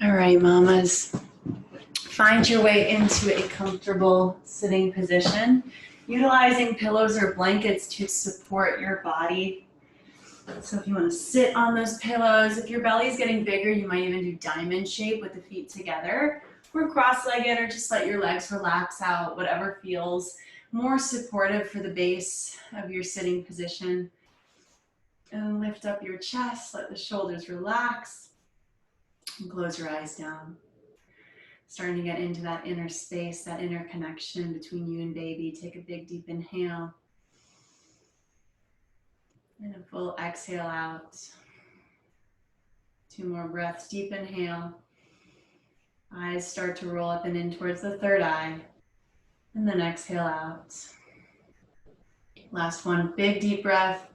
All right, mamas. Find your way into a comfortable sitting position, utilizing pillows or blankets to support your body. So if you want to sit on those pillows, if your belly is getting bigger, you might even do diamond shape with the feet together, or cross-legged, or just let your legs relax out, whatever feels more supportive for the base of your sitting position. And lift up your chest, let the shoulders relax, and close your eyes down. Starting to get into that inner space, that inner connection between you and baby. Take a big, deep inhale. And a full exhale out. 2 more breaths. Deep inhale. Eyes start to roll up and in towards the third eye. And then exhale out. Last one. Big, deep breath.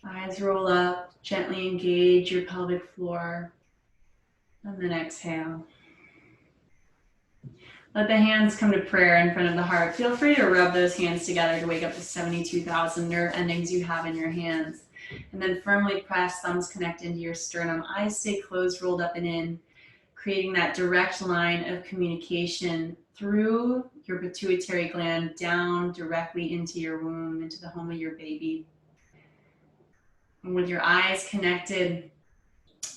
Eyes roll up. Gently engage your pelvic floor. And then exhale. Let the hands come to prayer in front of the heart. Feel free to rub those hands together to wake up the 72,000 nerve endings you have in your hands. And then firmly press, thumbs connect into your sternum. Eyes stay closed, rolled up and in, creating that direct line of communication through your pituitary gland down directly into your womb, into the home of your baby. And with your eyes connected,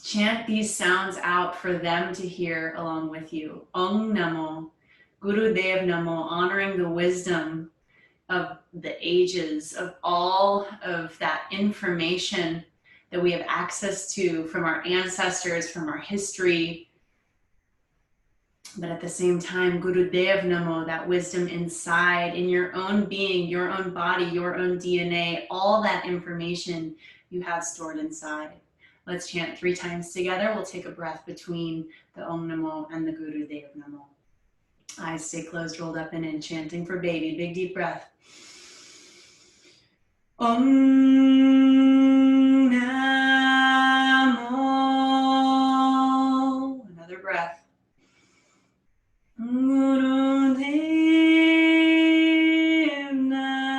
chant these sounds out for them to hear along with you. Om Namo. Gurudev Namo, honoring the wisdom of the ages, of all of that information that we have access to from our ancestors, from our history. But at the same time, Gurudev Namo, that wisdom inside, in your own being, your own body, your own DNA, all that information you have stored inside. Let's chant 3 times together. We'll take a breath between the Om Namo and the Gurudev Namo. Eyes stay closed, rolled up and in, chanting for baby. Big deep breath. Om Namo. Another breath. Gurudev Namo.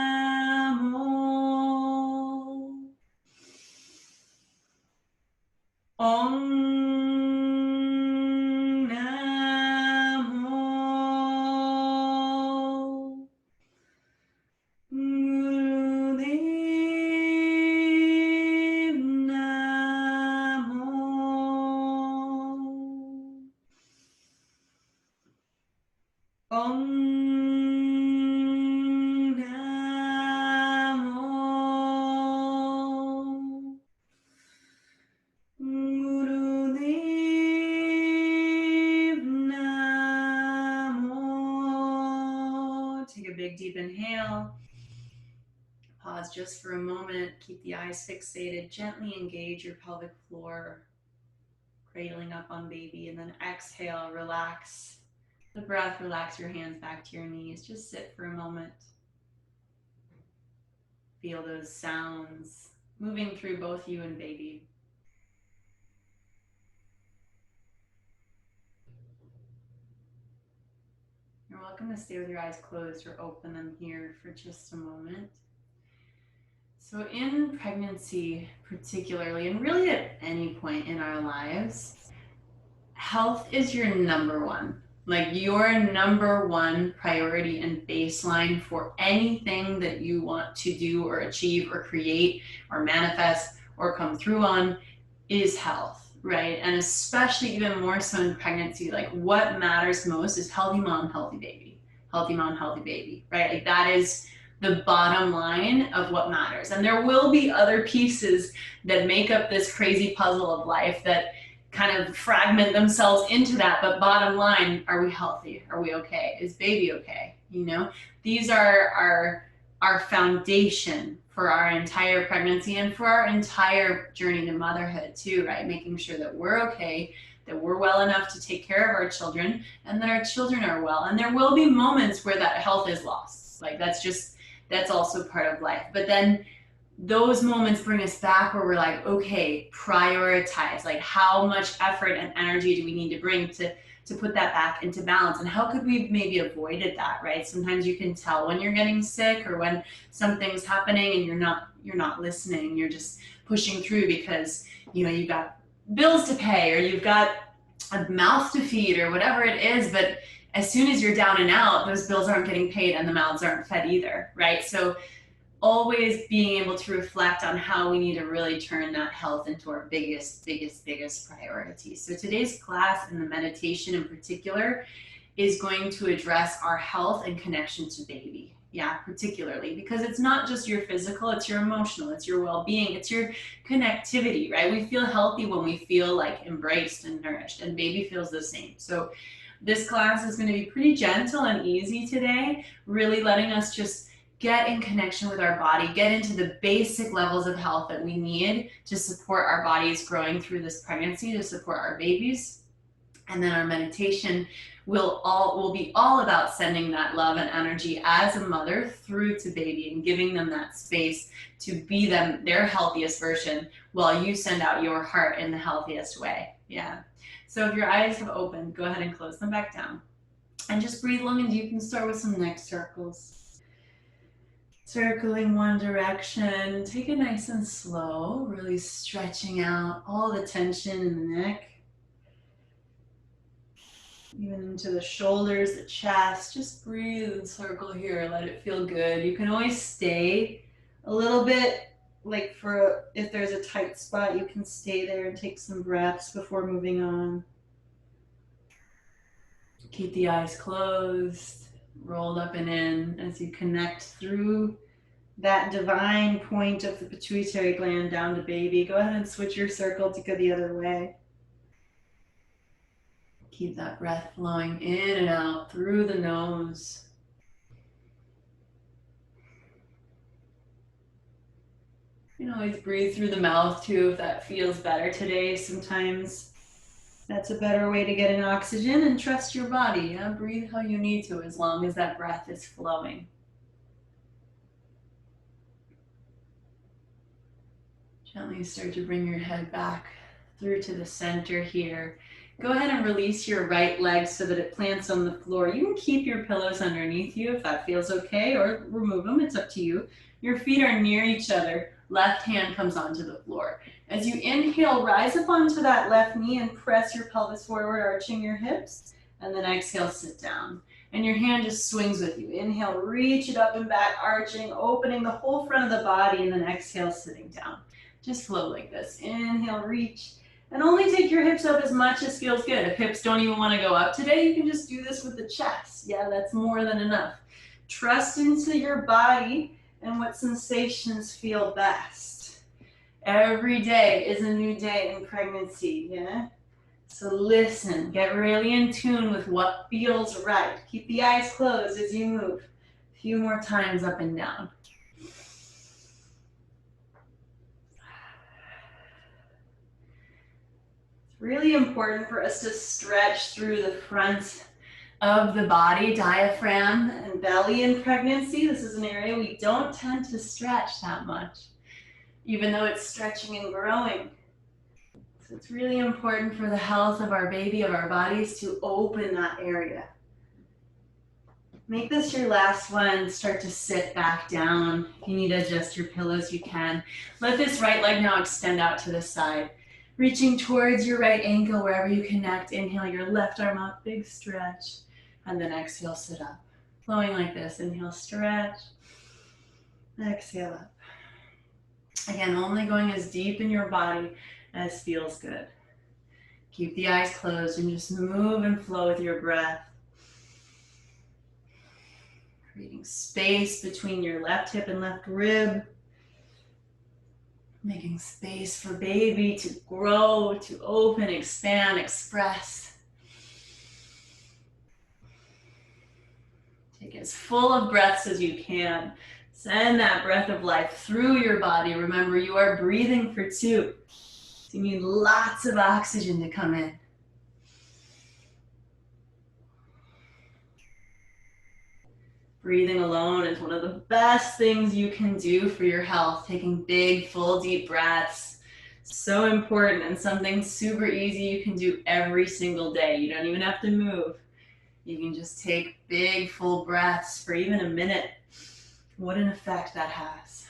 Om deep inhale. Pause just for a moment. Keep the eyes fixated. Gently engage your pelvic floor, cradling up on baby, and then exhale, relax the breath, relax your hands back to your knees. Just sit for a moment. Feel those sounds moving through both you and baby. You're welcome to stay with your eyes closed or open them here for just a moment. So in pregnancy particularly, and really at any point in our lives, health is your number one. Like your number one priority and baseline for anything that you want to do or achieve or create or manifest or come through on is health, right? And especially even more so in pregnancy, like what matters most is healthy mom, healthy baby. Healthy mom, healthy baby, right? Like that is the bottom line of what matters. And there will be other pieces that make up this crazy puzzle of life that kind of fragment themselves into that, but bottom line, are we healthy? Are we okay? Is baby okay? You know, these are our foundation for our entire pregnancy and for our entire journey to motherhood too, right? Making sure that we're okay, that we're well enough to take care of our children, and that our children are well. And there will be moments where that health is lost. Like that's also part of life. But then those moments bring us back where we're like, okay, prioritize, like how much effort and energy do we need to bring to put that back into balance, and how could we maybe avoided that, right? Sometimes you can tell when you're getting sick or when something's happening and you're not listening, you're just pushing through because, you know, you've got bills to pay or you've got a mouth to feed or whatever it is, but as soon as you're down and out, those bills aren't getting paid and the mouths aren't fed either, right? So always being able to reflect on how we need to really turn that health into our biggest priority. So today's class and the meditation in particular is going to address our health and connection to baby. Yeah, particularly because it's not just your physical, it's your emotional, it's your well-being, it's your connectivity, right? We feel healthy when we feel like embraced and nourished, and baby feels the same. So this class is going to be pretty gentle and easy today, really letting us just get in connection with our body, get into the basic levels of health that we need to support our bodies growing through this pregnancy, to support our babies. And then our meditation will be all about sending that love and energy as a mother through to baby and giving them that space to be their healthiest version while you send out your heart in the healthiest way. Yeah. So if your eyes have opened, go ahead and close them back down. And just breathe long and deep and start with some neck circles. Circling one direction, take it nice and slow, really stretching out all the tension in the neck. Even into the shoulders, the chest, just breathe and circle here, let it feel good. You can always stay a little bit, like if there's a tight spot, you can stay there and take some breaths before moving on. Keep the eyes closed, rolled up and in as you connect through that divine point of the pituitary gland down to baby. Go ahead and switch your circle to go the other way. Keep that breath flowing in and out through the nose. You can always breathe through the mouth too if that feels better today. Sometimes that's a better way to get in oxygen, and trust your body. Yeah? Breathe how you need to as long as that breath is flowing. Gently start to bring your head back through to the center here. Go ahead and release your right leg so that it plants on the floor. You can keep your pillows underneath you if that feels okay, or remove them, it's up to you. Your feet are near each other. Left hand comes onto the floor. As you inhale, rise up onto that left knee and press your pelvis forward, arching your hips, and then exhale, sit down. And your hand just swings with you. Inhale, reach it up and back, arching, opening the whole front of the body, and then exhale, sitting down. Just flow like this. Inhale, reach. And only take your hips up as much as feels good. If hips don't even want to go up today, you can just do this with the chest. Yeah, that's more than enough. Trust into your body and what sensations feel best. Every day is a new day in pregnancy, yeah? So listen, get really in tune with what feels right. Keep the eyes closed as you move. A few more times up and down. Really important for us to stretch through the front of the body, diaphragm and belly in pregnancy. This is an area we don't tend to stretch that much, even though it's stretching and growing. So it's really important for the health of our baby, of our bodies, to open that area. Make this your last one. Start to sit back down. If you need to adjust your pillows, you can. Let this right leg now extend out to the side. Reaching towards your right ankle wherever you connect. Inhale your left arm up, big stretch. And then exhale, sit up. Flowing like this. Inhale, stretch. Exhale up. Again, only going as deep in your body as feels good. Keep the eyes closed and just move and flow with your breath. Creating space between your left hip and left rib. Making space for baby to grow, to open, expand, express. Take as full of breaths as you can. Send that breath of life through your body. Remember, you are breathing for two. So you need lots of oxygen to come in. Breathing alone is one of the best things you can do for your health. Taking big, full, deep breaths. So important and something super easy you can do every single day. You don't even have to move. You can just take big, full breaths for even a minute. What an effect that has.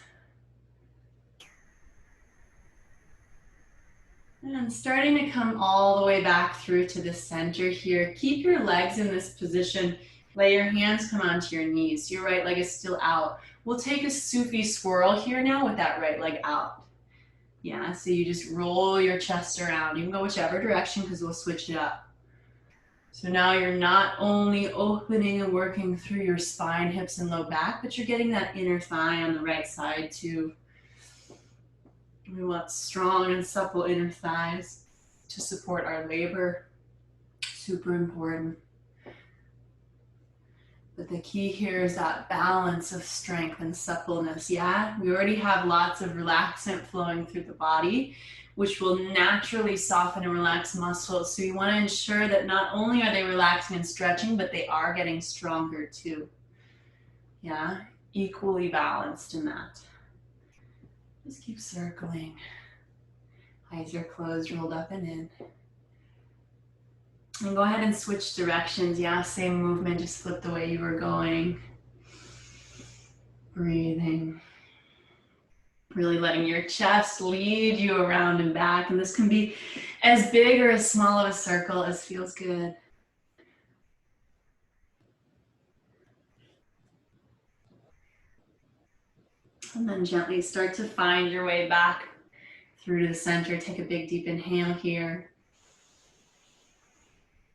And starting to come all the way back through to the center here. Keep your legs in this position. Let your hands come onto your knees. Your right leg is still out. We'll take a Sufi swirl here now with that right leg out. Yeah, so you just roll your chest around. You can go whichever direction because we'll switch it up. So now you're not only opening and working through your spine, hips, and low back, but you're getting that inner thigh on the right side too. We want strong and supple inner thighs to support our labor. Super important. But the key here is that balance of strength and suppleness, yeah? We already have lots of relaxant flowing through the body, which will naturally soften and relax muscles. So you want to ensure that not only are they relaxing and stretching, but they are getting stronger too. Yeah, equally balanced in that. Just keep circling. Eyes are closed, rolled up and in. And go ahead and switch directions. Yeah, same movement, just flip the way you were going. Breathing. Really letting your chest lead you around and back. And this can be as big or as small of a circle as feels good. And then gently start to find your way back through to the center. Take a big deep inhale here.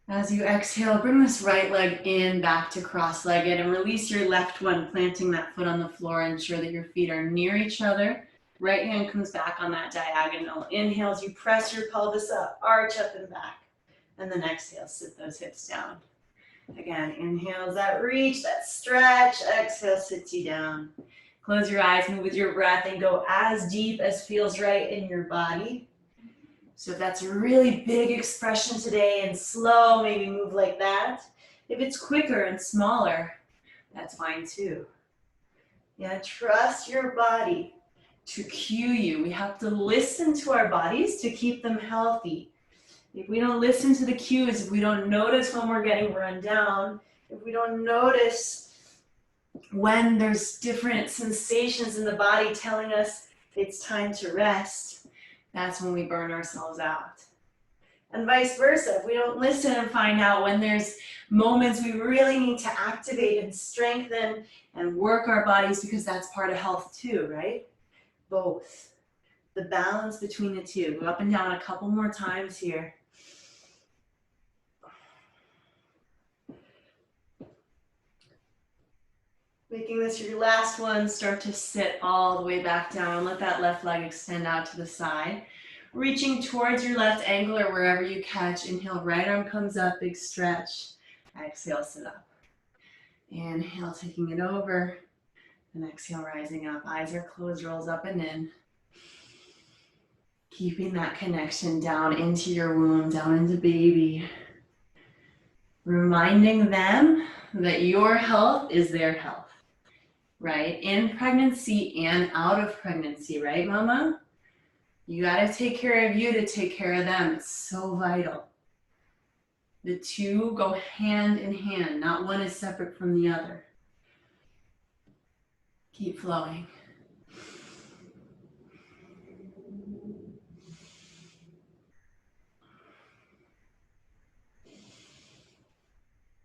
As you exhale, bring this right leg in, back to cross-legged, and release your left one, planting that foot on the floor. Ensure that your feet are near each other. Right hand comes back on that diagonal. Inhale as you press your pelvis up, arch up and back. And then exhale, sit those hips down. Again, inhale as that reach, that stretch. Exhale, sits you down. Close your eyes, move with your breath, and go as deep as feels right in your body. So if that's a really big expression today and slow, maybe move like that. If it's quicker and smaller, that's fine too. Yeah, trust your body to cue you. We have to listen to our bodies to keep them healthy. If we don't listen to the cues, if we don't notice when we're getting run down, if we don't notice when there's different sensations in the body telling us it's time to rest, that's when we burn ourselves out. And vice versa, if we don't listen and find out when there's moments we really need to activate and strengthen and work our bodies, because that's part of health too, right? Both. The balance between the two. Go up and down a couple more times here. Making this your last one, start to sit all the way back down. Let that left leg extend out to the side. Reaching towards your left ankle or wherever you catch. Inhale, right arm comes up, big stretch. Exhale, sit up. Inhale, taking it over. And exhale, rising up. Eyes are closed, rolls up and in. Keeping that connection down into your womb, down into baby. Reminding them that your health is their health. Right? In pregnancy and out of pregnancy, right, mama? You got to take care of you to take care of them. It's so vital. The two go hand in hand. Not one is separate from the other. Keep flowing.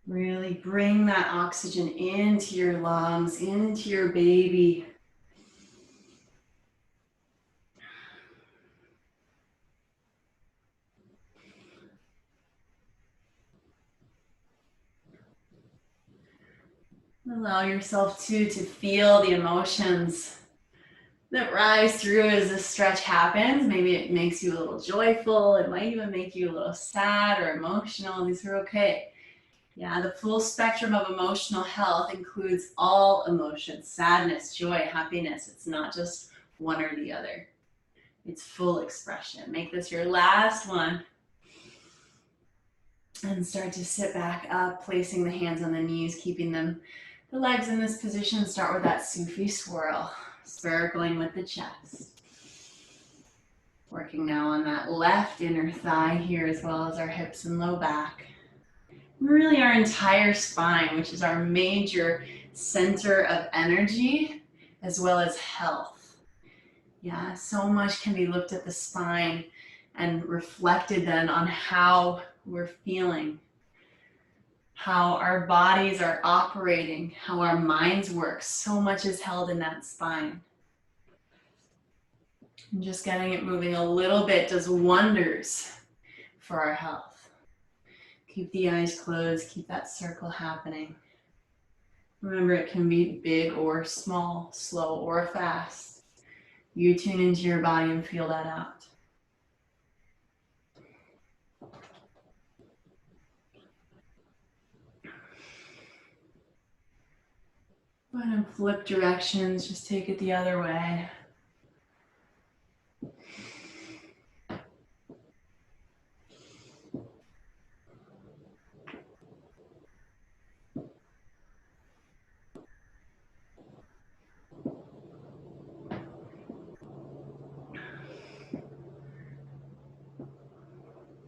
Really bring that oxygen into your lungs, into your baby. Allow yourself to feel the emotions that rise through as this stretch happens. Maybe it makes you a little joyful. It might even make you a little sad or emotional. These are okay. Yeah, the full spectrum of emotional health includes all emotions, sadness, joy, happiness. It's not just one or the other. It's full expression. Make this your last one. And start to sit back up, placing the hands on the knees, keeping the legs in this position. Start with that Sufi swirl, circling with the chest. Working now on that left inner thigh here, as well as our hips and low back. Really our entire spine, which is our major center of energy, as well as health. Yeah, so much can be looked at the spine and reflected then on how we're feeling, how our bodies are operating, how our minds work. So much is held in that spine. And just getting it moving a little bit does wonders for our health. Keep the eyes closed, keep that circle happening. Remember, it can be big or small, slow or fast. You tune into your body and feel that out. Go ahead and flip directions, just take it the other way.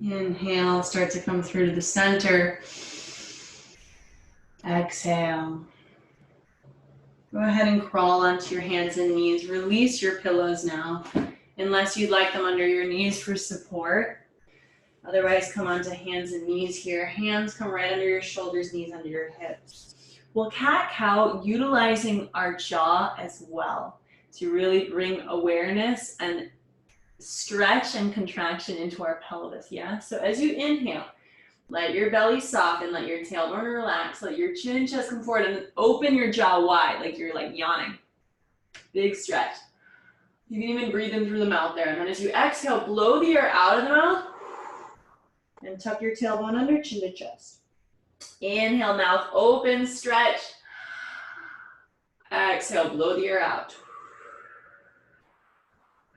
Inhale, start to come through to the center. Exhale. Go ahead and crawl onto your hands and knees. Release your pillows now, unless you'd like them under your knees for support. Otherwise, come onto hands and knees here. Hands come right under your shoulders, knees under your hips. We'll cat-cow, utilizing our jaw as well to really bring awareness and stretch and contraction into our pelvis, yeah? So as you inhale, let your belly soften, let your tailbone relax, let your chin and chest come forward, and open your jaw wide, like you're like yawning. Big stretch. You can even breathe in through the mouth there. And then as you exhale, blow the air out of the mouth and tuck your tailbone under, chin to chest. Inhale, mouth open, stretch. Exhale, blow the air out.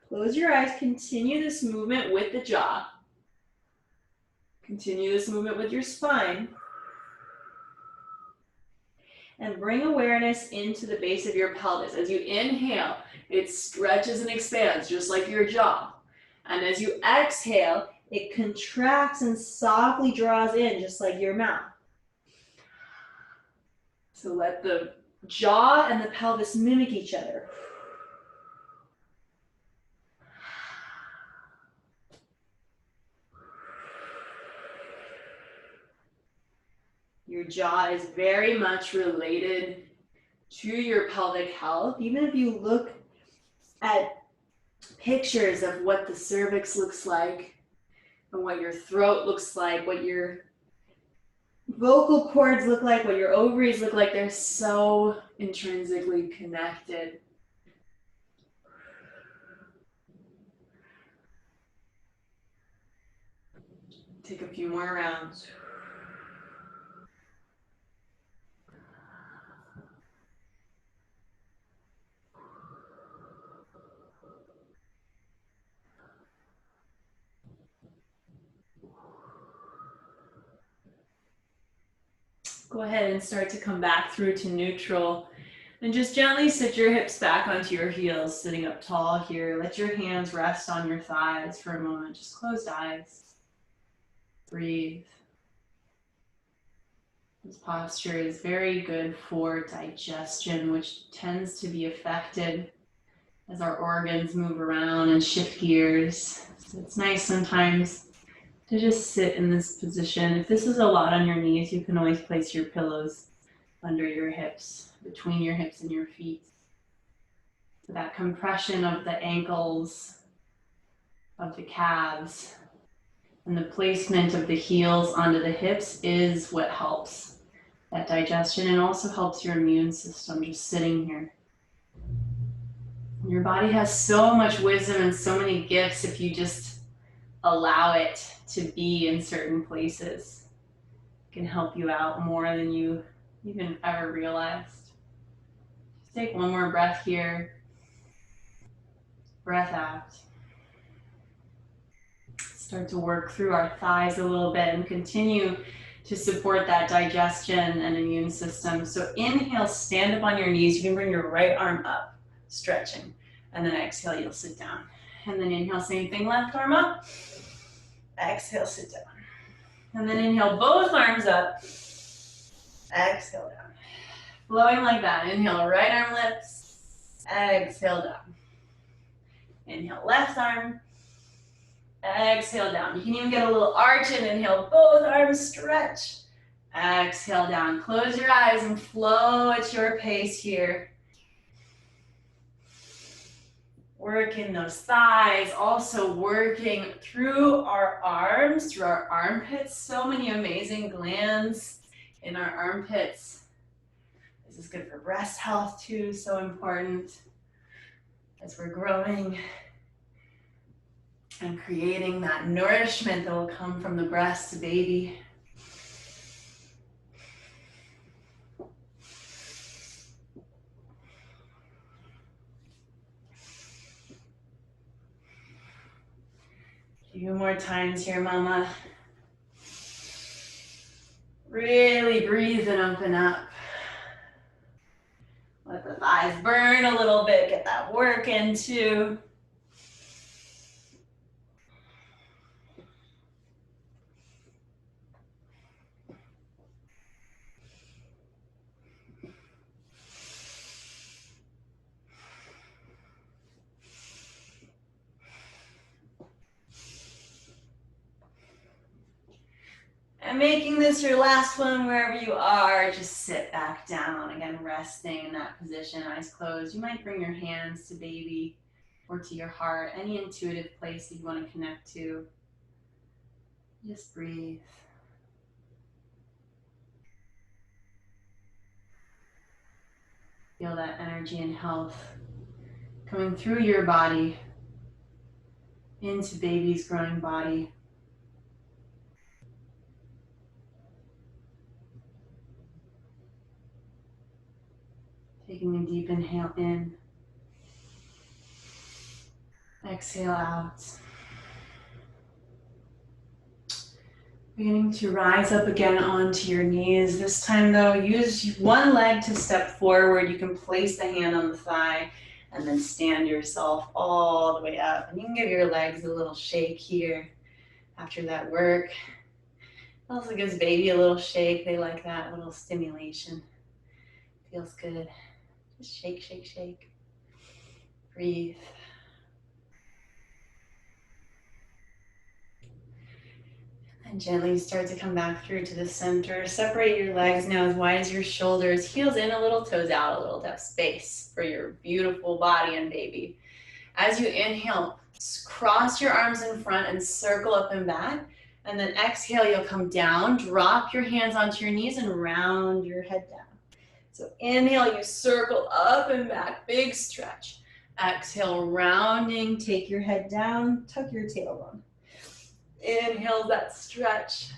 Close your eyes, continue this movement with the jaw. Continue this movement with your spine. And bring awareness into the base of your pelvis. As you inhale, it stretches and expands just like your jaw. And as you exhale, it contracts and softly draws in just like your mouth. So let the jaw and the pelvis mimic each other. Your jaw is very much related to your pelvic health. Even if you look at pictures of what the cervix looks like and what your throat looks like, what your vocal cords look like, what your ovaries look like, they're so intrinsically connected. Take a few more rounds. Go ahead and start to come back through to neutral. And just gently sit your hips back onto your heels, sitting up tall here. Let your hands rest on your thighs for a moment. Just closed eyes. Breathe. This posture is very good for digestion, which tends to be affected as our organs move around and shift gears. So it's nice sometimes to just sit in this position. If this is a lot on your knees, you can always place your pillows under your hips, between your hips and your feet. So that compression of the ankles, of the calves, and the placement of the heels onto the hips is what helps that digestion and also helps your immune system just sitting here. Your body has so much wisdom and so many gifts if you just allow it to be in certain places. It can help you out more than you even ever realized. Just take one more breath here. Breath out. Start to work through our thighs a little bit and continue to support that digestion and immune system. So inhale, stand up on your knees. You can bring your right arm up, stretching. And then exhale, you'll sit down. And then inhale, same thing, left arm up. Exhale, sit down. And then inhale, both arms up. Exhale down. Flowing like that. Inhale, right arm lifts. Exhale down. Inhale, left arm. Exhale down. You can even get a little arch and inhale, both arms stretch. Exhale down. Close your eyes and flow at your pace here. Working those thighs, also working through our arms, through our armpits. So many amazing glands in our armpits. This is good for breast health too, so important as we're growing and creating that nourishment that will come from the breast to baby. A few more times here, mama. Really breathe and open up. Let the thighs burn a little bit, get that work in too. And making this your last one wherever you are, just sit back down. Again, resting in that position, eyes closed. You might bring your hands to baby or to your heart, any intuitive place that you want to connect to. Just breathe. Feel that energy and health coming through your body into baby's growing body. Taking a deep inhale in. Exhale out. Beginning to rise up again onto your knees. This time though, use one leg to step forward. You can place the hand on the thigh and then stand yourself all the way up. And you can give your legs a little shake here after that work. It also gives baby a little shake. They like that little stimulation. Feels good. Just shake, shake, shake. Breathe. And gently start to come back through to the center. Separate your legs now as wide as your shoulders. Heels in a little, toes out a little to have space for your beautiful body and baby. As you inhale, cross your arms in front and circle up and back. And then exhale, you'll come down, drop your hands onto your knees and round your head down. So inhale, you circle up and back, big stretch. Exhale, rounding, take your head down, tuck your tailbone. Inhale that stretch.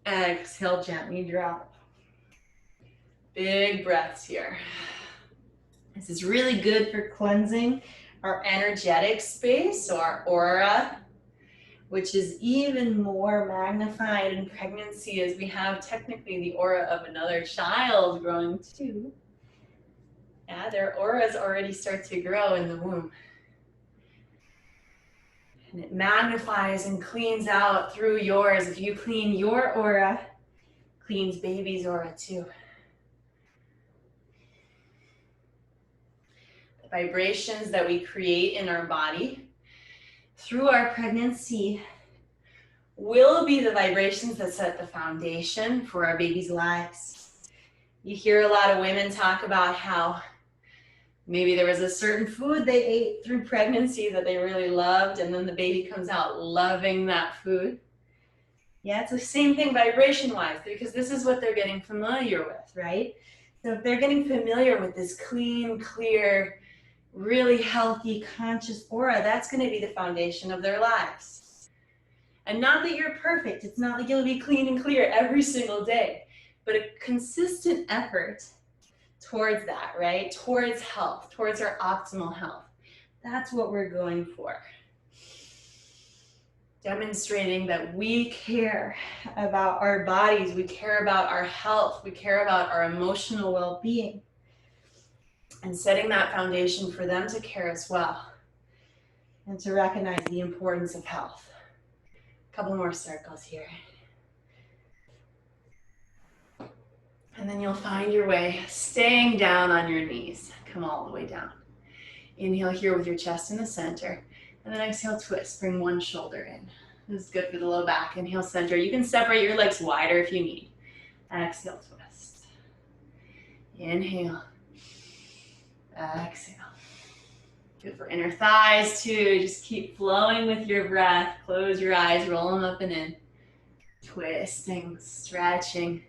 Exhale, gently drop. Big breaths here. This is really good for cleansing our energetic space, so our aura, which is even more magnified in pregnancy as we have technically the aura of another child growing too. Yeah, their auras already start to grow in the womb. And it magnifies and cleans out through yours. If you clean your aura, cleans baby's aura too. The vibrations that we create in our body through our pregnancy will be the vibrations that set the foundation for our baby's lives. You hear a lot of women talk about how maybe there was a certain food they ate through pregnancy that they really loved, and then the baby comes out loving that food. Yeah, it's the same thing vibration-wise, because this is what they're getting familiar with, right? So if they're getting familiar with this clean, clear, really healthy, conscious aura, that's going to be the foundation of their lives. And not that you're perfect. It's not like you'll be clean and clear every single day, but a consistent effort towards that, right? Towards health, towards our optimal health. That's what we're going for. Demonstrating that we care about our bodies, we care about our health, we care about our emotional well-being, and setting that foundation for them to care as well, and to recognize the importance of health. A couple more circles here. And then you'll find your way staying down on your knees. Come all the way down. Inhale here with your chest in the center. And then exhale, twist. Bring one shoulder in. This is good for the low back. Inhale, center. You can separate your legs wider if you need. Exhale, twist. Inhale. Exhale. Good for inner thighs too. Just keep flowing with your breath. Close your eyes, roll them up and in. Twisting, stretching.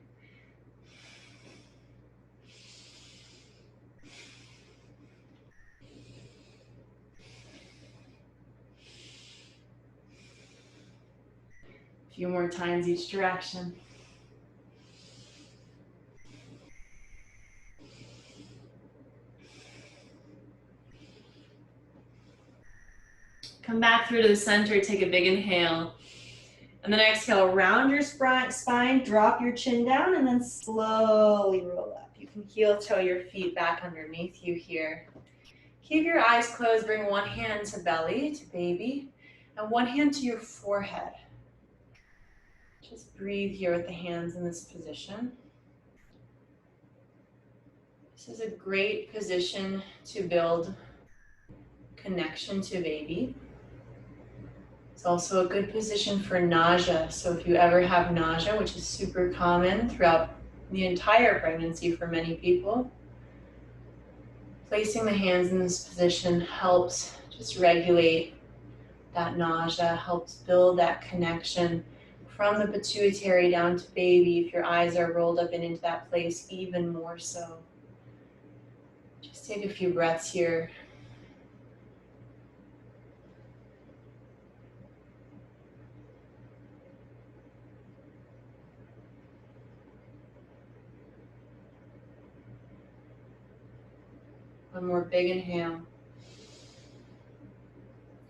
A few more times each direction. Come back through to the center, take a big inhale. And then exhale, round your spine, drop your chin down, and then slowly roll up. You can heel toe your feet back underneath you here. Keep your eyes closed, bring one hand to belly, to baby, and one hand to your forehead. Just breathe here with the hands in this position. This is a great position to build connection to baby. It's also a good position for nausea. So if you ever have nausea, which is super common throughout the entire pregnancy for many people, placing the hands in this position helps just regulate that nausea, helps build that connection from the pituitary down to baby. If your eyes are rolled up and into that place, even more so. Just take a few breaths here. One more big inhale.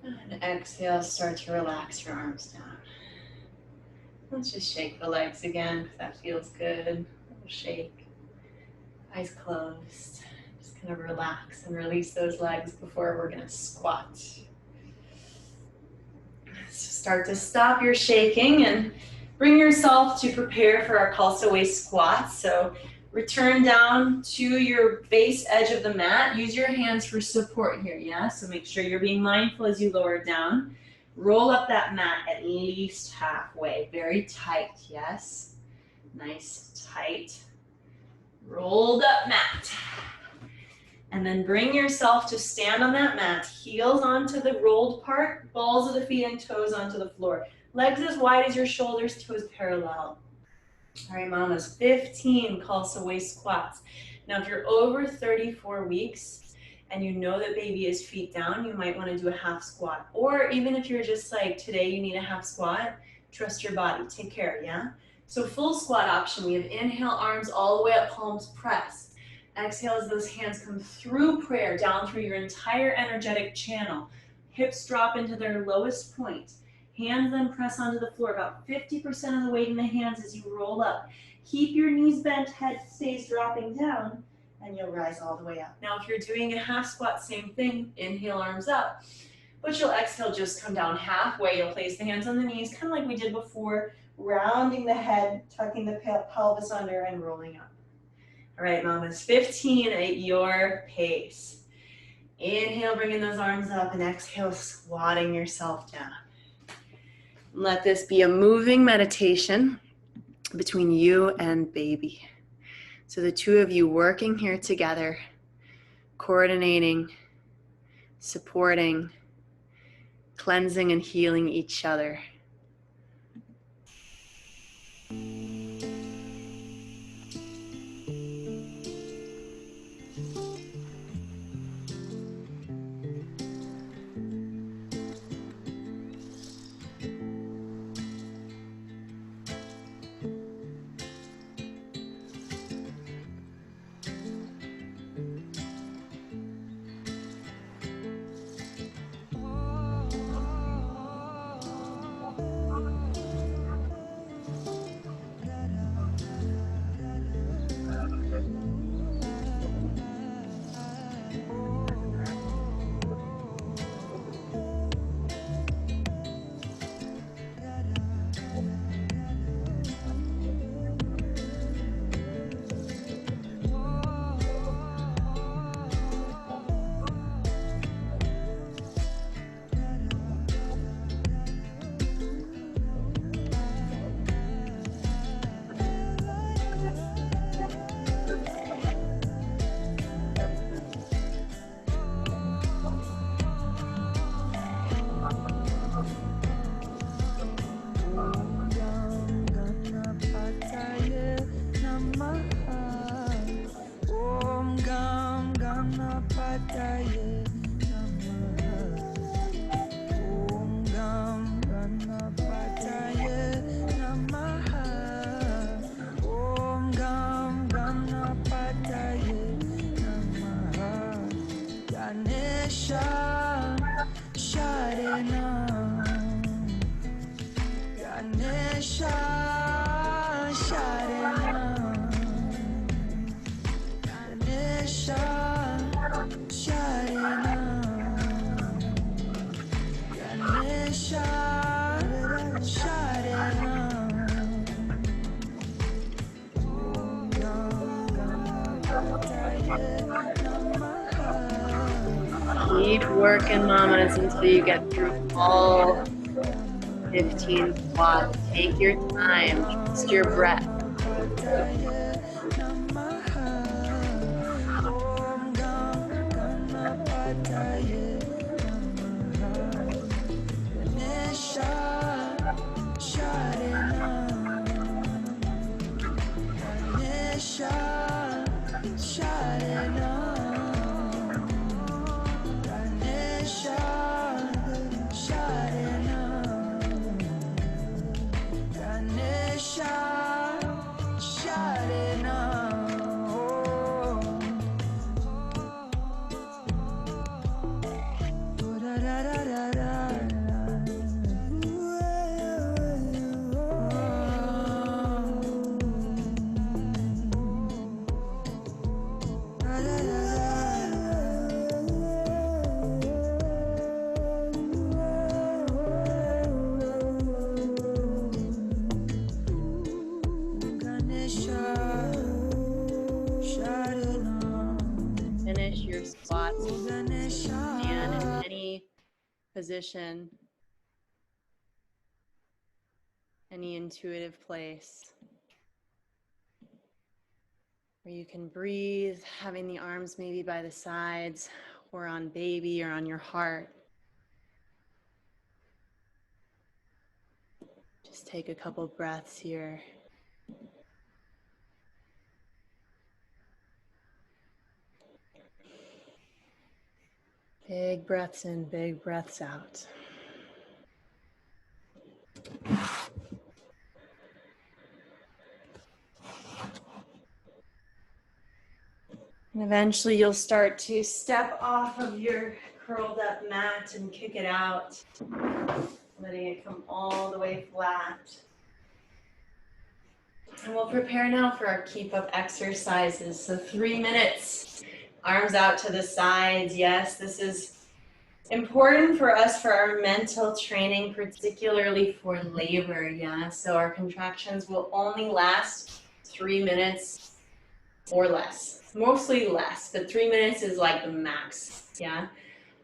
And exhale, start to relax your arms down. Let's just shake the legs again because that feels good. A little shake. Eyes closed. Just kind of relax and release those legs before we're gonna squat. So start to stop your shaking and bring yourself to prepare for our Khalsa waist squat. So return down to your base edge of the mat. Use your hands for support here, yeah? So make sure you're being mindful as you lower down. Roll up that mat at least halfway. Very tight, yes? Nice, tight, rolled up mat. And then bring yourself to stand on that mat. Heels onto the rolled part, balls of the feet and toes onto the floor. Legs as wide as your shoulders, toes parallel. All right, mamas, 15 Khalsa waist squats. Now, if you're over 34 weeks and you know that baby is feet down, you might want to do a half squat. Or even if you're just like, today you need a half squat, trust your body, take care, yeah? So full squat option, we have inhale, arms all the way up, palms press. Exhale as those hands come through prayer, down through your entire energetic channel. Hips drop into their lowest point. Hands then press onto the floor, about 50% of the weight in the hands as you roll up. Keep your knees bent, head stays dropping down, and you'll rise all the way up. Now, if you're doing a half squat, same thing, inhale, arms up. But you'll exhale, just come down halfway. You'll place the hands on the knees, kind of like we did before, rounding the head, tucking the pelvis under, and rolling up. All right, mamas, 15 at your pace. Inhale, bringing those arms up, and exhale, squatting yourself down. Let this be a moving meditation between you and baby. So the two of you working here together, coordinating, supporting, cleansing and healing each other. Keep working, mamas, until you get through all 15 squats. Take your time, trust your breath. Finish your squats and in any position, any intuitive place where you can breathe, having the arms maybe by the sides or on baby or on your heart. Just take a couple breaths here. Big breaths in, big breaths out. And eventually you'll start to step off of your curled up mat and kick it out, letting it come all the way flat. And we'll prepare now for our keep up exercises. So 3 minutes, arms out to the sides. Yes, this is important for us for our mental training, particularly for labor. Yeah, so our contractions will only last 3 minutes or less, mostly less, but 3 minutes is like the max. Yeah,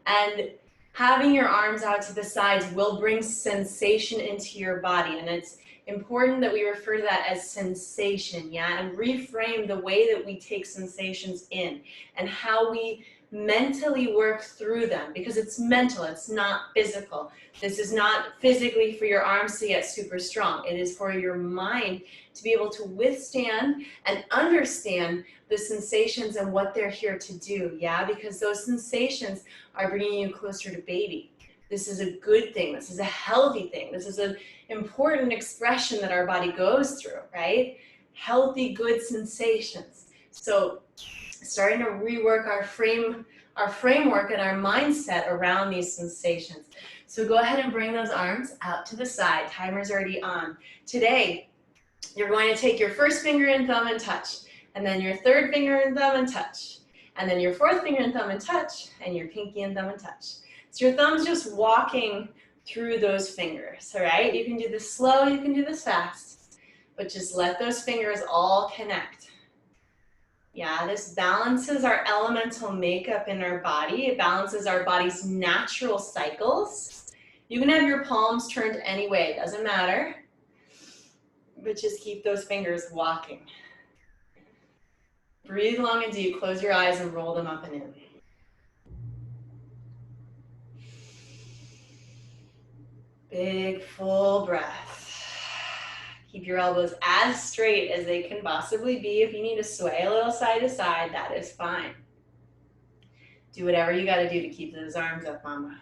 and having your arms out to the sides will bring sensation into your body, and it's important that we refer to that as sensation, yeah, and reframe the way that we take sensations in and how we mentally work through them, because it's mental, it's not physical. This is not physically for your arms to get super strong. It is for your mind to be able to withstand and understand the sensations and what they're here to do, yeah, because those sensations are bringing you closer to baby. This is a good thing. This is a healthy thing. This is an important expression that our body goes through, right? Healthy, good sensations. So starting to rework our framework and our mindset around these sensations. So go ahead and bring those arms out to the side. Timer's already on. Today, you're going to take your first finger and thumb and touch, and then your third finger and thumb and touch, and then your fourth finger and thumb and touch, and your pinky and thumb and touch. So your thumb's just walking through those fingers, all right? You can do this slow, you can do this fast, but just let those fingers all connect. Yeah, this balances our elemental makeup in our body. It balances our body's natural cycles. You can have your palms turned any way, it doesn't matter, but just keep those fingers walking. Breathe long and deep, close your eyes and roll them up and in. Big, full breath. Keep your elbows as straight as they can possibly be. If you need to sway a little side to side, that is fine. Do whatever you got to do to keep those arms up, mama.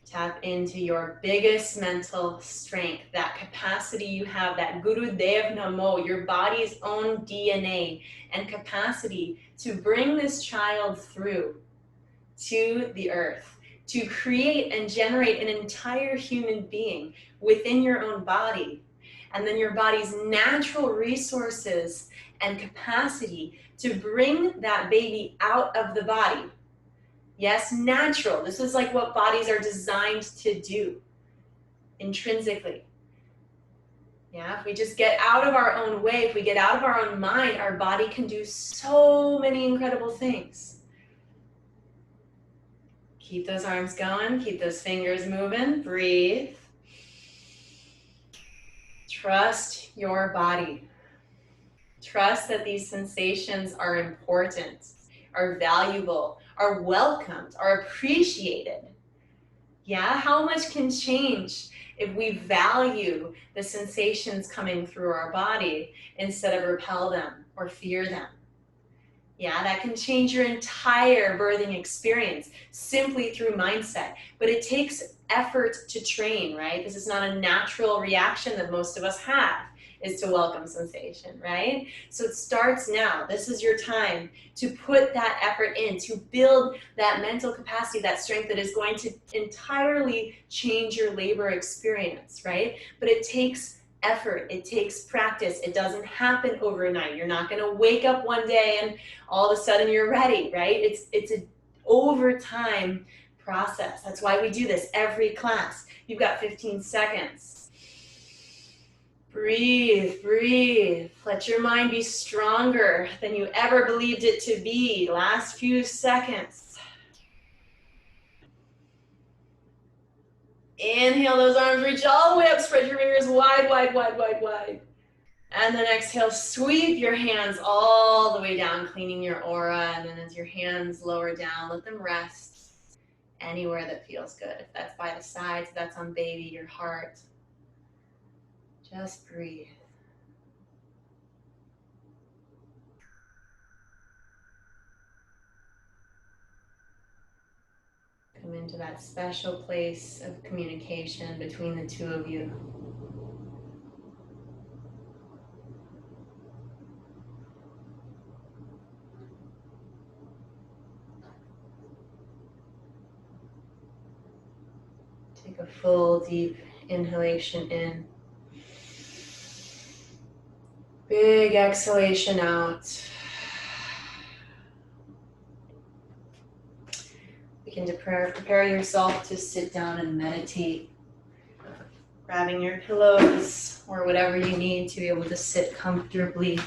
Tap into your biggest mental strength, that capacity you have, that Gurudev Namo, your body's own DNA and capacity to bring this child through to the earth. to create and generate an entire human being within your own body. And then your body's natural resources and capacity to bring that baby out of the body. Yes, natural. This is like what bodies are designed to do intrinsically. Yeah, if we just get out of our own way, if we get out of our own mind, our body can do so many incredible things. Keep those arms going, keep those fingers moving, breathe. Trust your body. Trust that these sensations are important, are valuable, are welcomed, are appreciated. Yeah, how much can change if we value the sensations coming through our body instead of repel them or fear them? Yeah, that can change your entire birthing experience simply through mindset. But it takes effort to train, right? This is not a natural reaction that most of us have, is to welcome sensation, right? So it starts now. This is your time to put that effort in, to build that mental capacity, that strength that is going to entirely change your labor experience, right? But it takes effort, it takes practice. It doesn't happen overnight. You're not going to wake up one day and all of a sudden you're ready, right? It's an over time process. That's why we do this every class. You've got 15 seconds. Breathe, breathe. Let your mind be stronger than you ever believed it to be. Last few seconds. Inhale those arms, reach all the way up, spread your fingers wide, wide, wide, wide, wide. And then exhale, sweep your hands all the way down, cleaning your aura. And then as your hands lower down, let them rest anywhere that feels good. If that's by the sides, if that's on baby, your heart. Just breathe. Come into that special place of communication between the two of you. Take a full deep inhalation in. Big exhalation out. Begin to prepare yourself to sit down and meditate. Grabbing your pillows or whatever you need to be able to sit comfortably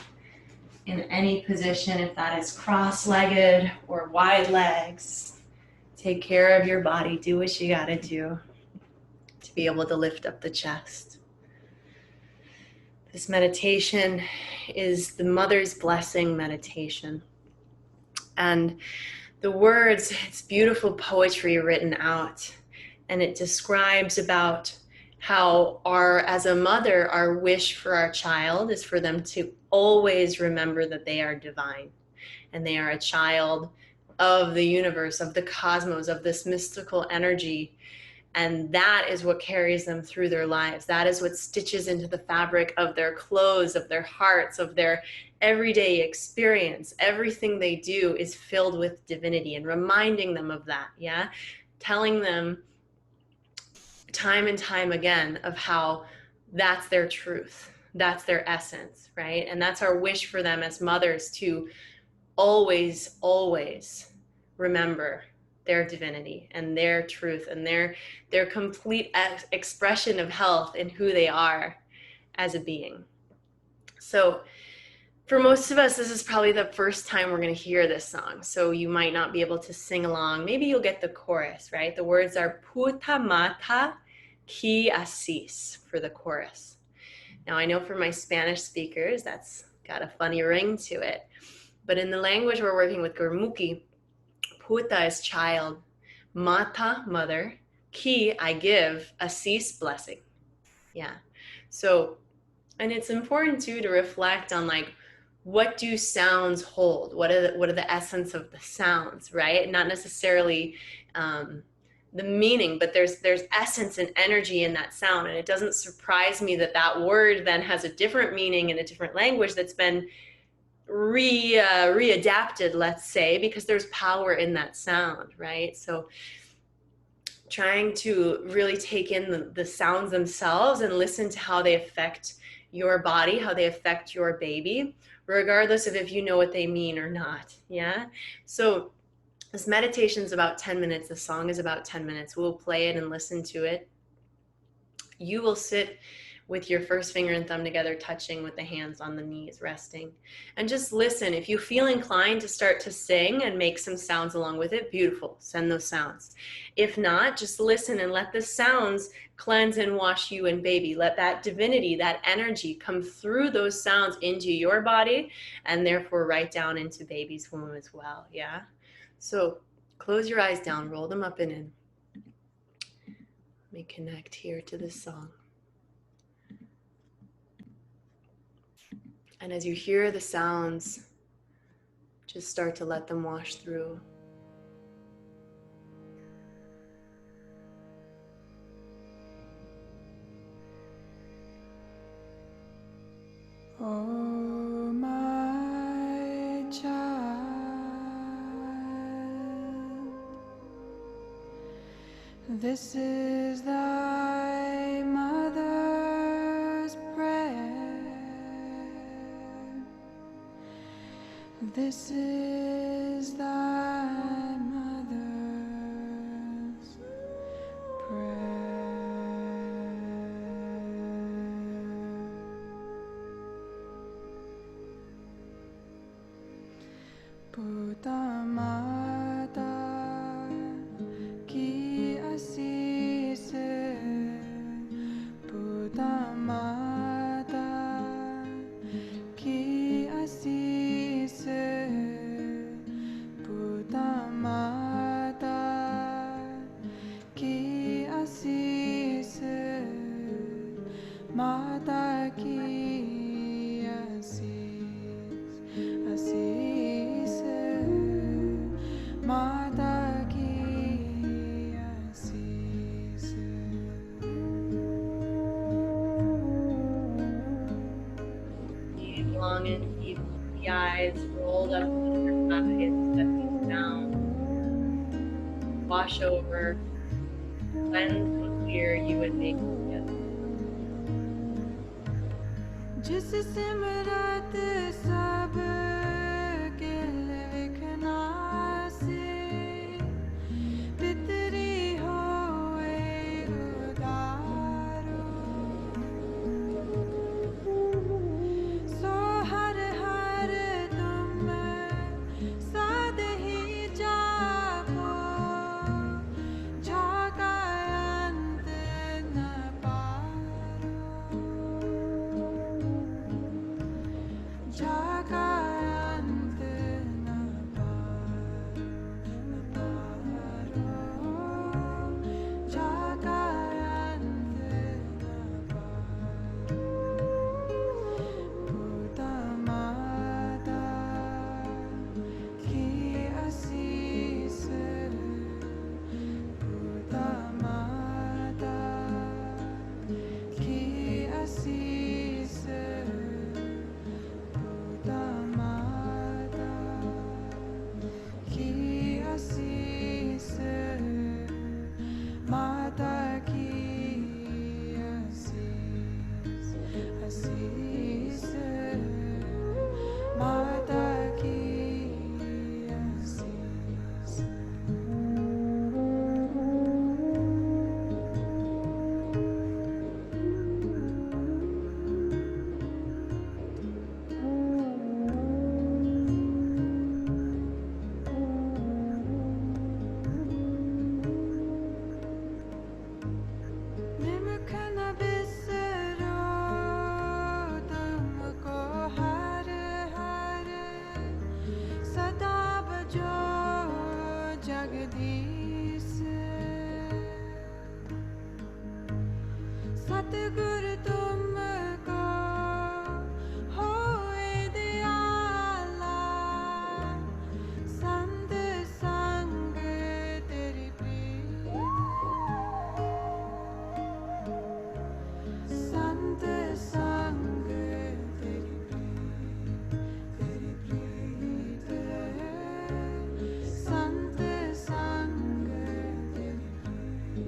in any position, if that is cross-legged or wide legs. Take care of your body. Do what you gotta do to be able to lift up the chest. This meditation is the Mother's Blessing meditation. And the words, it's beautiful poetry written out. And it describes about how as a mother, our wish for our child is for them to always remember that they are divine. And they are a child of the universe, of the cosmos, of this mystical energy. And that is what carries them through their lives. That is what stitches into the fabric of their clothes, of their hearts, of their everyday experience. Everything they do is filled with divinity and reminding them of that, yeah? Telling them time and time again of how that's their truth, that's their essence, right? And that's our wish for them as mothers, to always, always remember their divinity and their truth and their complete expression of health in who they are as a being. So for most of us, this is probably the first time we're going to hear this song. So you might not be able to sing along. Maybe you'll get the chorus, right? The words are Puta Mata Ki Asis for the chorus. Now I know for my Spanish speakers, that's got a funny ring to it. But in the language we're working with, Gurmukhi, Puta is child, Mata, mother, Ki, I give, Asis, blessing. Yeah. So, and it's important too to reflect on like, what do sounds hold? What are the essence of the sounds, right? Not necessarily the meaning, but there's essence and energy in that sound. And it doesn't surprise me that that word then has a different meaning in a different language that's been readapted, let's say, because there's power in that sound, right? So trying to really take in the sounds themselves and listen to how they affect your body, how they affect your baby, regardless of if you know what they mean or not. Yeah. So this meditation is about 10 minutes. The song is about 10 minutes. We'll play it and listen to it. You will sit with your first finger and thumb together, touching with the hands on the knees, resting. And just listen. If you feel inclined to start to sing and make some sounds along with it, beautiful. Send those sounds. If not, just listen and let the sounds cleanse and wash you and baby. Let that divinity, that energy come through those sounds into your body and therefore right down into baby's womb as well. Yeah? So close your eyes down, roll them up and in. Let me connect here to this song. And as you hear the sounds, just start to let them wash through. Oh, my child, this is thy mother's prayer. This is thy mother's prayer. Buddha Mata ki asis, Buddha Mata ki asis, Buddha Mata ki asis, Mata ki asis, asis, Mata ki asis. Breathe long and deep, the eyes rolled up to your eyes, stepping down. Wash over, cleanse and clear you and make together. जिस सिमरत सब किल विखना से तितरी होए उदारो सो हर हर तुम साध ही जापो झाका अंत न पारो झाका अंत न पारो झाका अंत न पारो Buddha Mata ki asis, Buddha Mata ki asis, Buddha Mata ki asis, Mata ki asis, asis, Mata ki asis. निमख न बिसरो तुमको हर हर सदा बजो जगदीश सतगुरु तुमको होए दयाला संत संग तेरी प्रीत संत संग तेरी प्रीत संत संग तेरी प्रीत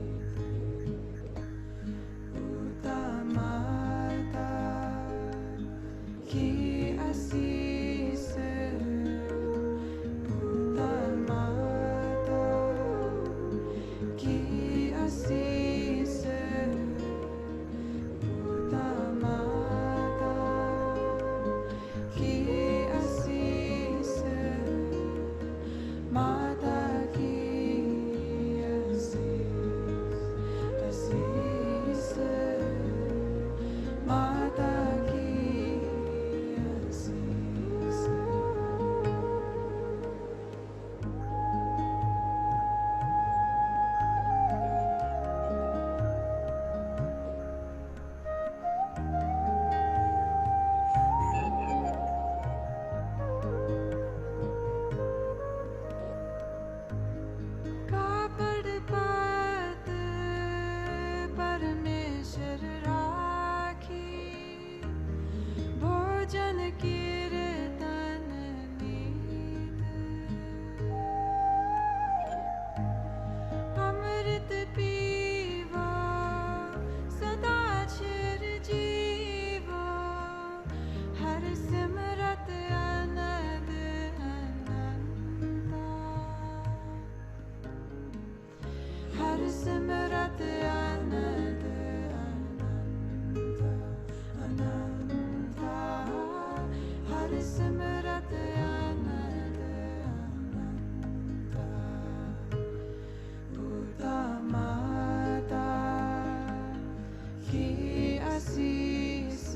आशीष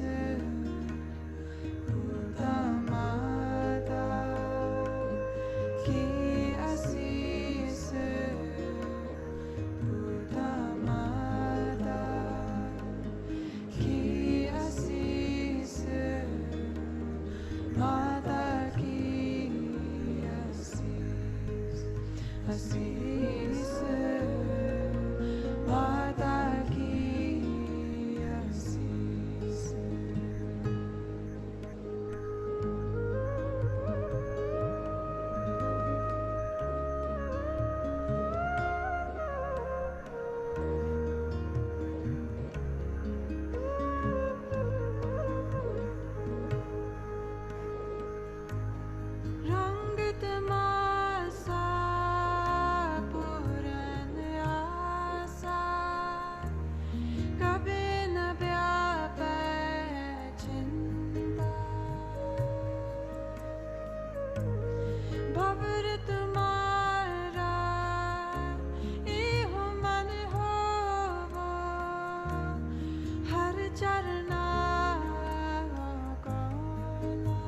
खुदा माता की आशीष खुदा माता की आशीष माता की आशीष आशीष माता की आशीष रंगत मासा पूरन आसा कभी न व्यापै चिंता भवर तुम्हारा इहो मन होवो हर चरना गोला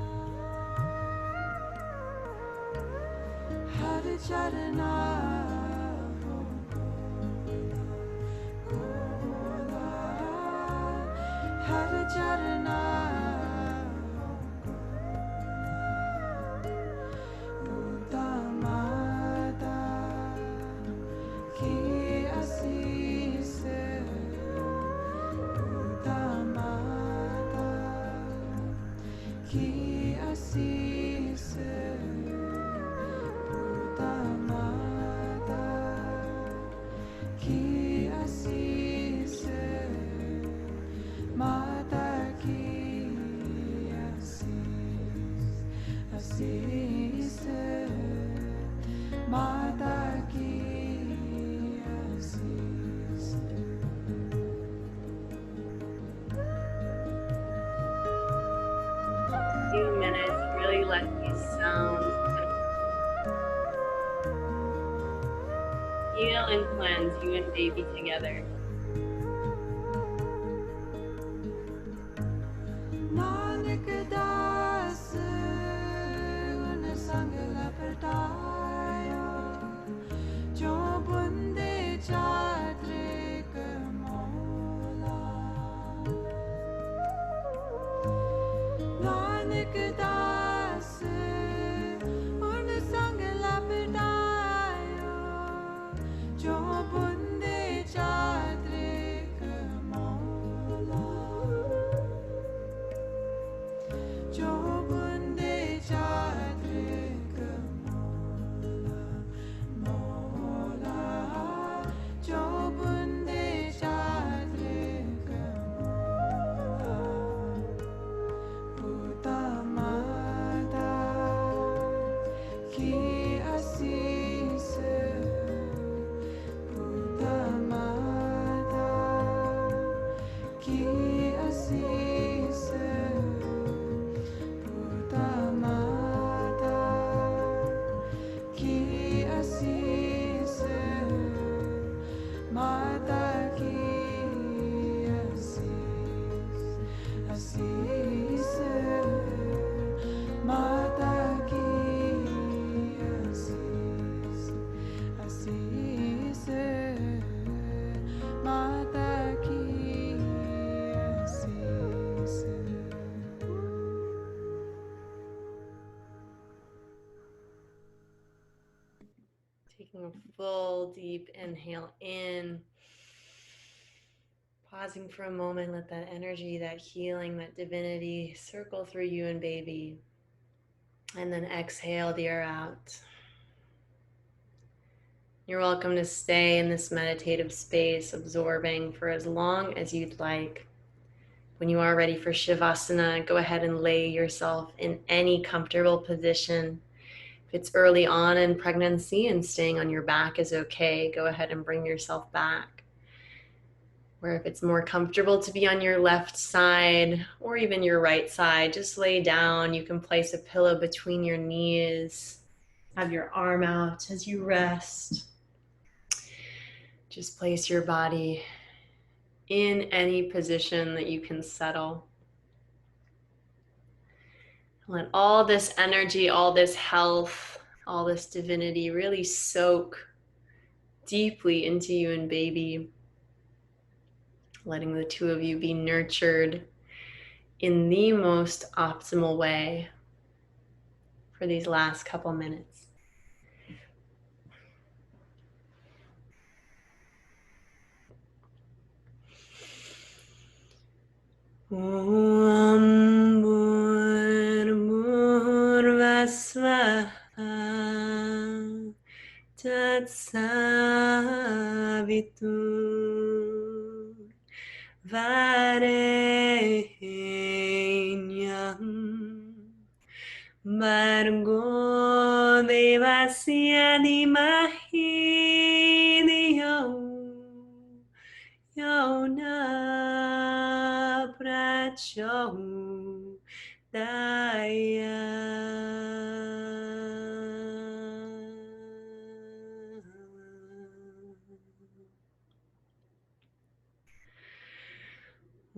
हर चरना गोला हर चरना खुदा माता की आशीष खुदा माता की आशीष खुदा माता की आशीष माता की आशीष आशीष माता की आशीष Few minutes, really let these sounds heal and cleanse you and baby together. Nanak दास उन संग लपटायो जो बुंदे चात्रिक मोला नानक दास उन संग लपटायो जो बुंदे चात्रिक मोला जो बुंदे चात्रिक मोला मोला जो बुंदे चात्रिक मोला खुदा माता की आशीष खुदा माता की आशीष खुदा माता की आशीष माता की आशीष आशीष माता की आशीष आशीष माता की आशीष Taking a full deep inhale in. Pausing for a moment, let that energy, that healing, that divinity circle through you and baby. And then exhale the air out. You're welcome to stay in this meditative space, absorbing for as long as you'd like. When you are ready for Shavasana, go ahead and lay yourself in any comfortable position. If it's early on in pregnancy and staying on your back is okay, go ahead and bring yourself back. Or if it's more comfortable to be on your left side or even your right side, just lay down. You can place a pillow between your knees. Have your arm out as you rest. Just place your body in any position that you can settle. Let all this energy, all this health, all this divinity really soak deeply into you and baby, letting the two of you be nurtured in the most optimal way for these last couple minutes. Om Bhurvasvaha Tatsavitur Varenyam Bhargo Devasya Dhimahi Dhiyo Yona Prachodaya.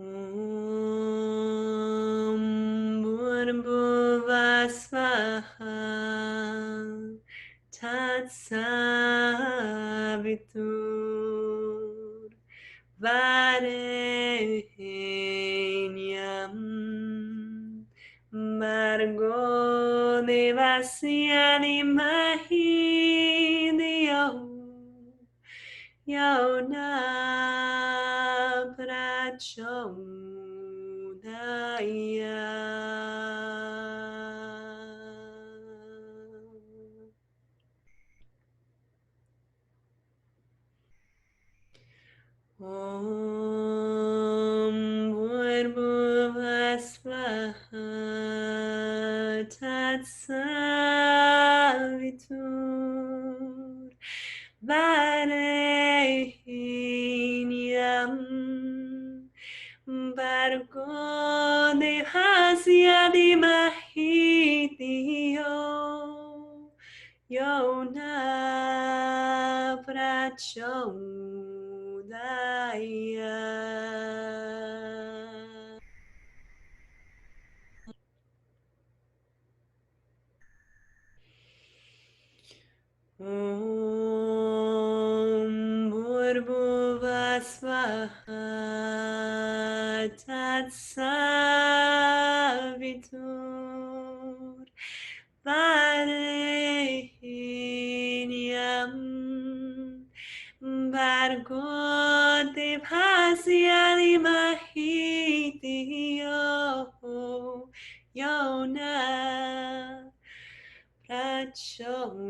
Om Bhurvasvaha Tatsavitur Varenyam Bhargo Devasya Dhimahi Dhiyo Yona Prachodaya. Om Bhurvasvaha Tatsavitur Varenyam Bhargo Devasya Dhimahi Dhiyo Yona Prachodaya. Om Bhurvasvaha Tatsavitur Varenyam Bhargo Devasya Dhimahi Dhiyo Yona Prachodaya.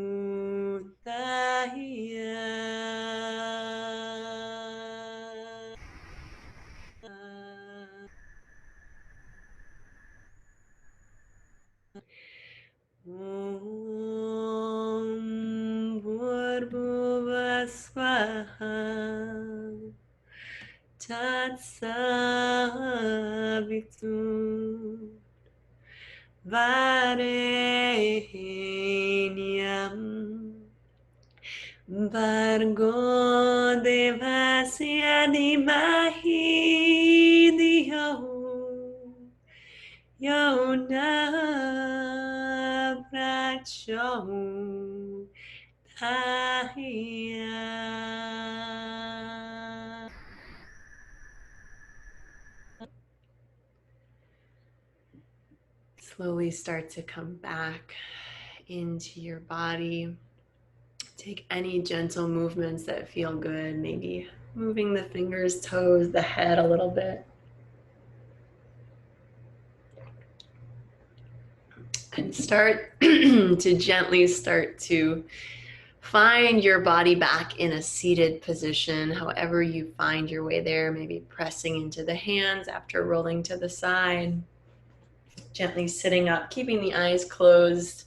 Om Bhurvasvaha Tatsavitur Varenyam Bhargo Devasya Dhimahi Dhiyo Yona Prachodaya. Slowly start to come back into your body. Take any gentle movements that feel good, maybe moving the fingers, toes, the head a little bit. And start to gently start to find your body back in a seated position, however you find your way there, maybe pressing into the hands after rolling to the side. Gently sitting up, keeping the eyes closed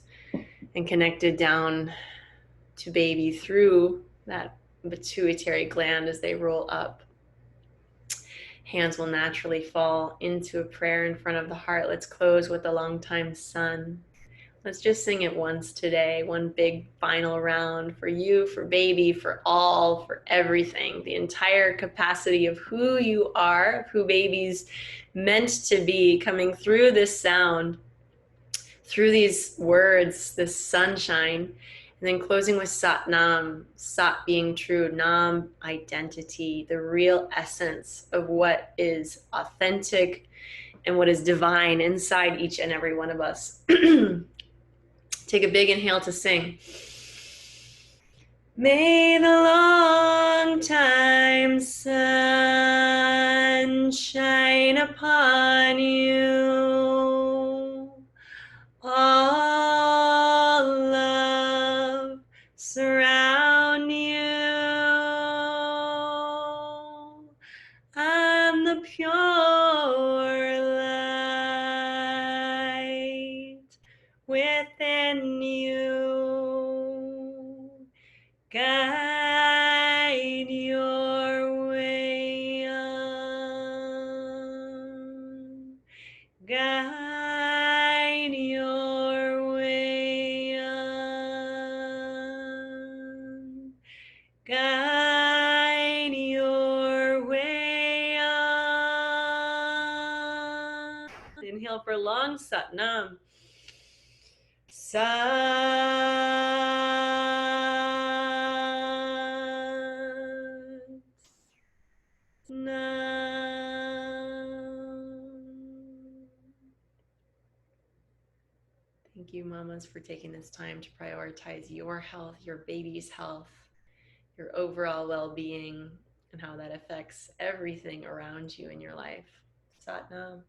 and connected down to baby through that pituitary gland as they roll up. Hands will naturally fall into a prayer in front of the heart. Let's close with the long time sun. Let's just sing it once today. One big final round for you, for baby, for all, for everything. The entire capacity of who you are, of who baby's meant to be, coming through this sound, through these words, this sunshine. And then closing with Sat Nam, Sat being true, Nam identity, the real essence of what is authentic and what is divine inside each and every one of us. Take a big inhale to sing. May the long time sun shine upon you. All love surround you. And the pure light within you guide your way on. Guide your way on. Guide your way on. Inhale for long, Sat Nam. Sat Nam. Thank you, mamas, for taking this time to prioritize your health, your baby's health, your overall well-being, and how that affects everything around you in your life. Sat Nam.